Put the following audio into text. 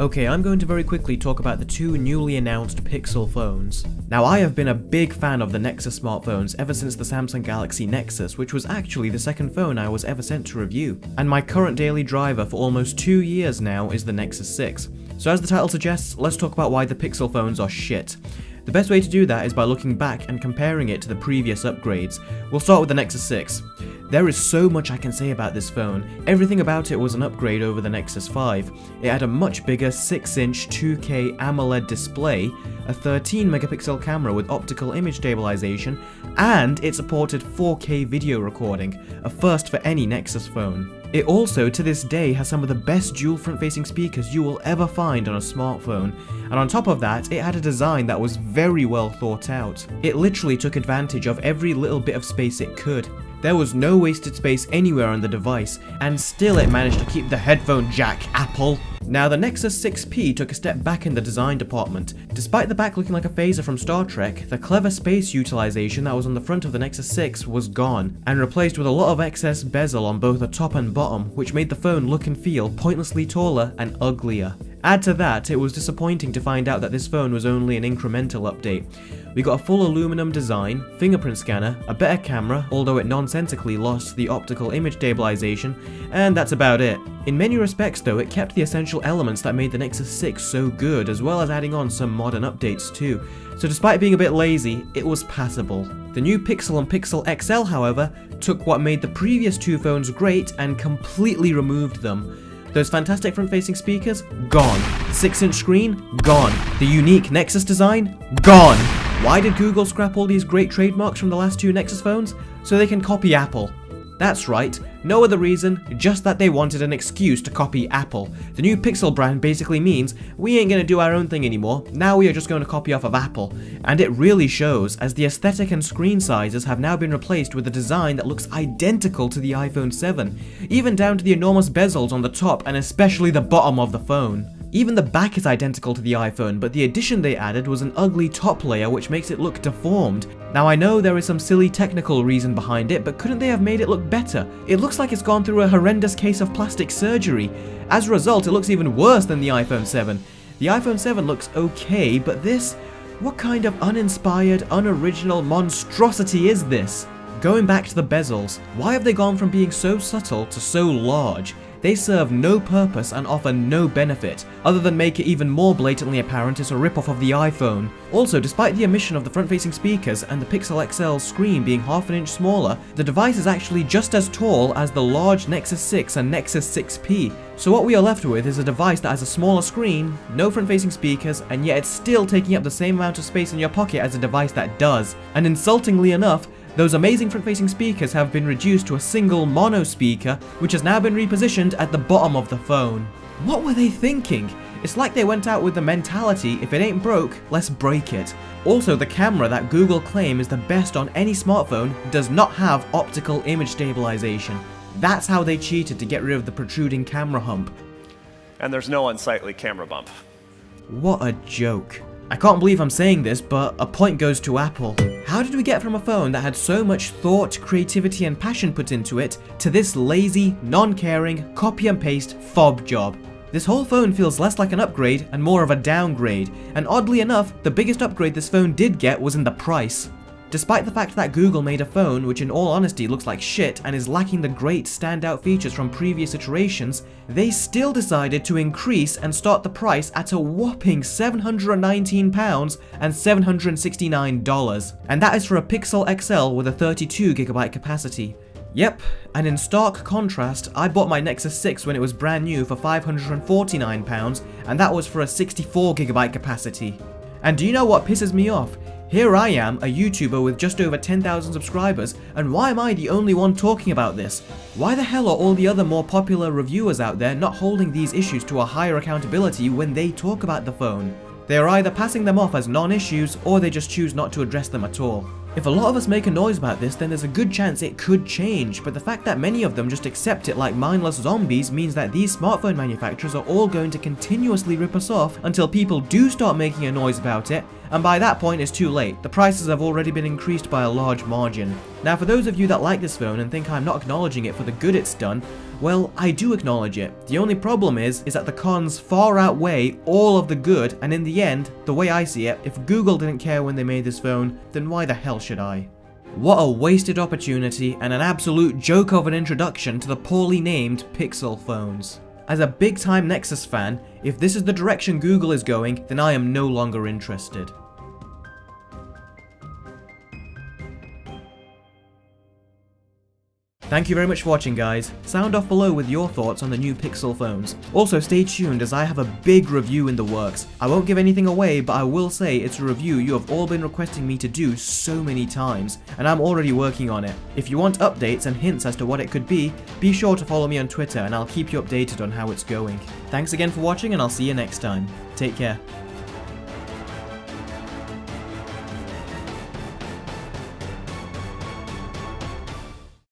Okay, I'm going to very quickly talk about the two newly announced Pixel phones. Now, I have been a big fan of the Nexus smartphones ever since the Samsung Galaxy Nexus, which was actually the second phone I was ever sent to review. And my current daily driver for almost 2 years now is the Nexus 6. So as the title suggests, let's talk about why the Pixel phones are shit. The best way to do that is by looking back and comparing it to the previous upgrades. We'll start with the Nexus 6. There is so much I can say about this phone. Everything about it was an upgrade over the Nexus 5. It had a much bigger 6-inch 2K AMOLED display, a 13-megapixel camera with optical image stabilization, and it supported 4K video recording, a first for any Nexus phone. It also, to this day, has some of the best dual front-facing speakers you will ever find on a smartphone, and on top of that, it had a design that was very well thought out. It literally took advantage of every little bit of space it could. There was no wasted space anywhere on the device, and still it managed to keep the headphone jack, Apple. Now, the Nexus 6P took a step back in the design department. Despite the back looking like a phaser from Star Trek, the clever space utilization that was on the front of the Nexus 6 was gone, and replaced with a lot of excess bezel on both the top and bottom, which made the phone look and feel pointlessly taller and uglier. Add to that, it was disappointing to find out that this phone was only an incremental update. We got a full aluminum design, fingerprint scanner, a better camera, although it nonsensically lost the optical image stabilization, and that's about it. In many respects though, it kept the essential elements that made the Nexus 6 so good, as well as adding on some modern updates too. So despite being a bit lazy, it was passable. The new Pixel and Pixel XL, however, took what made the previous two phones great and completely removed them. Those fantastic front-facing speakers? Gone. 6-inch screen? Gone. The unique Nexus design? Gone. Why did Google scrap all these great trademarks from the last two Nexus phones? So they can copy Apple. That's right, no other reason, just that they wanted an excuse to copy Apple. The new Pixel brand basically means, we ain't gonna do our own thing anymore, now we are just going to copy off of Apple. And it really shows, as the aesthetic and screen sizes have now been replaced with a design that looks identical to the iPhone 7, even down to the enormous bezels on the top and especially the bottom of the phone. Even the back is identical to the iPhone, but the addition they added was an ugly top layer which makes it look deformed. Now I know there is some silly technical reason behind it, but couldn't they have made it look better? It looks like it's gone through a horrendous case of plastic surgery. As a result, it looks even worse than the iPhone 7. The iPhone 7 looks okay, but this? What kind of uninspired, unoriginal monstrosity is this? Going back to the bezels, why have they gone from being so subtle to so large? They serve no purpose and offer no benefit, other than make it even more blatantly apparent it's a ripoff of the iPhone. Also, despite the omission of the front-facing speakers and the Pixel XL screen being half an inch smaller, the device is actually just as tall as the large Nexus 6 and Nexus 6P. So what we are left with is a device that has a smaller screen, no front-facing speakers, and yet it's still taking up the same amount of space in your pocket as a device that does. And insultingly enough, those amazing front-facing speakers have been reduced to a single mono speaker, which has now been repositioned at the bottom of the phone. What were they thinking? It's like they went out with the mentality, if it ain't broke, let's break it. Also, the camera that Google claim is the best on any smartphone does not have optical image stabilization. That's how they cheated to get rid of the protruding camera hump. And there's no unsightly camera bump. What a joke. I can't believe I'm saying this, but a point goes to Apple. How did we get from a phone that had so much thought, creativity and passion put into it, to this lazy, non-caring, copy and paste fob job? This whole phone feels less like an upgrade and more of a downgrade, and oddly enough, the biggest upgrade this phone did get was in the price. Despite the fact that Google made a phone which in all honesty looks like shit and is lacking the great standout features from previous iterations, they still decided to increase and start the price at a whopping £719 and $769. And that is for a Pixel XL with a 32GB capacity. Yep, and in stark contrast, I bought my Nexus 6 when it was brand new for £549, and that was for a 64GB capacity. And do you know what pisses me off? Here I am, a YouTuber with just over 10,000 subscribers, and why am I the only one talking about this? Why the hell are all the other more popular reviewers out there not holding these issues to a higher accountability when they talk about the phone? They are either passing them off as non-issues, or they just choose not to address them at all. If a lot of us make a noise about this, then there's a good chance it could change, but the fact that many of them just accept it like mindless zombies means that these smartphone manufacturers are all going to continuously rip us off until people do start making a noise about it, And by that point it's too late, the prices have already been increased by a large margin. Now for those of you that like this phone and think I'm not acknowledging it for the good it's done, well, I do acknowledge it. The only problem is that the cons far outweigh all of the good, and in the end, the way I see it, if Google didn't care when they made this phone, then why the hell should I? What a wasted opportunity and an absolute joke of an introduction to the poorly named Pixel phones. As a big time Nexus fan, if this is the direction Google is going, then I am no longer interested. Thank you very much for watching, guys. Sound off below with your thoughts on the new Pixel phones. Also stay tuned as I have a big review in the works. I won't give anything away, but I will say it's a review you have all been requesting me to do so many times, and I'm already working on it. If you want updates and hints as to what it could be sure to follow me on Twitter and I'll keep you updated on how it's going. Thanks again for watching and I'll see you next time. Take care.